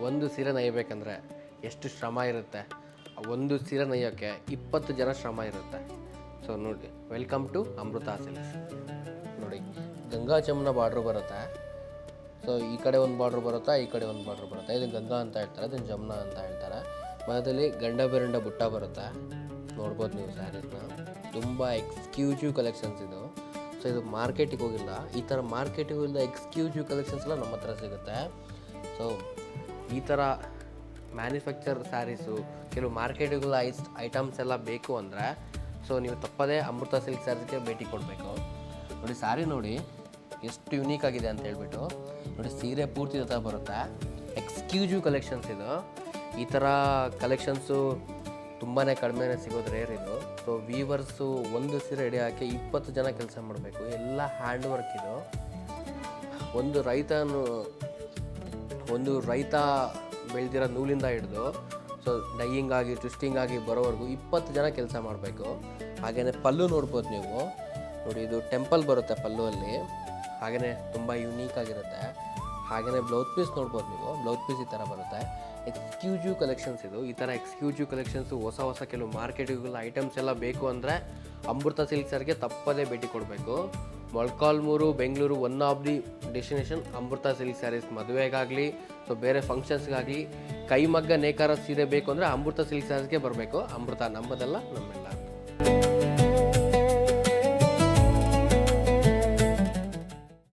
ಒಂದು ಸೀರೆ ನೇಯಬೇಕಂದ್ರೆ ಎಷ್ಟು ಶ್ರಮ ಇರುತ್ತೆ, ಒಂದು ಸೀರೆ ನೇಯೋಕ್ಕೆ 20 ಜನ ಶ್ರಮ ಇರುತ್ತೆ. ಸೊ ನೋಡಿ, ವೆಲ್ಕಮ್ ಟು ಅಮೃತ ಸಿಲ್ಕ್ಸ್. ನೋಡಿ, ಗಂಗಾ ಜಮುನಾ ಬಾರ್ಡ್ರ್ ಬರುತ್ತೆ. ಸೊ ಈ ಕಡೆ ಒಂದು ಬಾರ್ಡ್ರ್ ಬರುತ್ತೆ, ಈ ಕಡೆ ಒಂದು ಬಾರ್ಡ್ರ್ ಬರುತ್ತೆ. ಇದು ಗಂಗಾ ಅಂತ ಹೇಳ್ತಾರೆ, ಇದನ್ನು ಜಮುನಾ ಅಂತ ಹೇಳ್ತಾರೆ. ಮಧ್ಯದಲ್ಲಿ ಗಂಡ ಬೆರಂಡ ಬುಟ್ಟ ಬರುತ್ತೆ. ನೋಡ್ಬೋದು ನೀವು ಸ್ಯಾರೀಸ್ನ, ತುಂಬ ಎಕ್ಸ್ಕ್ಲೂಸಿವ್ ಕಲೆಕ್ಷನ್ಸ್ ಇದು. ಸೊ ಇದು ಮಾರ್ಕೆಟಿಗೆ ಹೋಗಿಲ್ಲ, ಈ ಥರ ಮಾರ್ಕೆಟಿಗೆ ಹೋಗಿಲ್ಲ ಎಕ್ಸ್ಕ್ಲೂಸಿವ್ ಕಲೆಕ್ಷನ್ಸ್ ಎಲ್ಲ ನಮ್ಮ ಹತ್ರ ಸಿಗುತ್ತೆ. ಸೊ ಈ ಥರ ಮ್ಯಾನುಫ್ಯಾಕ್ಚರ್ ಸ್ಯಾರೀಸು, ಕೆಲವು ಮಾರ್ಕೆಟಿಗೆಲ್ಲ ಐಟಮ್ಸ್ ಎಲ್ಲ ಬೇಕು ಅಂದರೆ ಸೊ ನೀವು ತಪ್ಪದೇ ಅಮೃತ ಸಿಲ್ಕ್ ಸ್ಯಾರೀಸ್ಗೆ ಭೇಟಿ ಕೊಡಬೇಕು. ನೋಡಿ ಸ್ಯಾರಿ ನೋಡಿ ಎಷ್ಟು ಯುನೀಕ್ ಆಗಿದೆ ಅಂತ ಹೇಳ್ಬಿಟ್ಟು. ನೋಡಿ ಸೀರೆ ಪೂರ್ತಿ ಥರ ಬರುತ್ತೆ, ಎಕ್ಸ್ಕ್ಲೂಸಿವ್ ಕಲೆಕ್ಷನ್ಸ್ ಇದು. ಈ ಥರ ಕಲೆಕ್ಷನ್ಸು ತುಂಬಾ ಕಡಿಮೆನೇ ಸಿಗೋದು ರೇರ್ ಇದು. ಸೊ ವೀವರ್ಸು ಒಂದು ಸೀರೆ ರೆಡಿ ಹಾಕಿ 20 ಜನ ಕೆಲಸ ಮಾಡಬೇಕು, ಎಲ್ಲ ಹ್ಯಾಂಡ್ ವರ್ಕ್ ಇದು. ಒಂದು ರೈತ ಬೆಳೆದಿರೋ ನೂಲಿಂದ ಹಿಡಿದು ಸೊ ಡೈಯಿಂಗ್ ಆಗಿ ಟ್ವಿಸ್ಟಿಂಗ್ ಆಗಿ ಬರೋವರೆಗೂ 20 ಜನ ಕೆಲಸ ಮಾಡಬೇಕು. ಹಾಗೆಯೇ ಪಲ್ಲು ನೋಡ್ಬೋದು ನೀವು. ನೋಡಿ ಇದು ಟೆಂಪಲ್ ಬರುತ್ತೆ ಪಲ್ಲುವಲ್ಲಿ, ಹಾಗೆಯೇ ತುಂಬ ಯುನೀಕ್ ಆಗಿರುತ್ತೆ. ಹಾಗೆಯೇ ಬ್ಲೌಸ್ ಪೀಸ್ ನೋಡ್ಬೋದು ನೀವು, ಬ್ಲೌಸ್ ಪೀಸ್ ಈ ಥರ ಬರುತ್ತೆ. ಎಕ್ಸ್ಕ್ಲೂಸಿವ್ ಕಲೆಕ್ಷನ್ಸ್ ಇದು. ಈ ಥರ ಎಕ್ಸ್ಕ್ಲೂಸಿವ್ ಕಲೆಕ್ಷನ್ಸು ಹೊಸ ಕೆಲವು ಮಾರ್ಕೆಟಿಗೆಲ್ಲ ಐಟಮ್ಸ್ ಎಲ್ಲ ಬೇಕು ಅಂದರೆ ಅಮೃತ ಸಿಲ್ಕ್ ಸ್ಯಾರಿಗೆ ತಪ್ಪದೇ ಭೇಟಿ ಕೊಡಬೇಕು. Molakalmuru, Bengaluru, one of the destination Amrutha silk sarees. ಮದುವೆಗಾಗಲಿ ಸೊ ಬೇರೆ ಫಂಕ್ಷನ್ಸ್ಗಾಗಲಿ ಕೈಮಗ್ಗ ನೇಕಾರ ಸೀರೆ ಬೇಕು ಅಂದರೆ ಅಮೃತ ಸಿಲ್ಕ್ ಸ್ಯಾರೀಸ್ಗೆ ಬರಬೇಕು. ಅಮೃತ ನಂಬದಲ್ಲ ನಮ್ಮ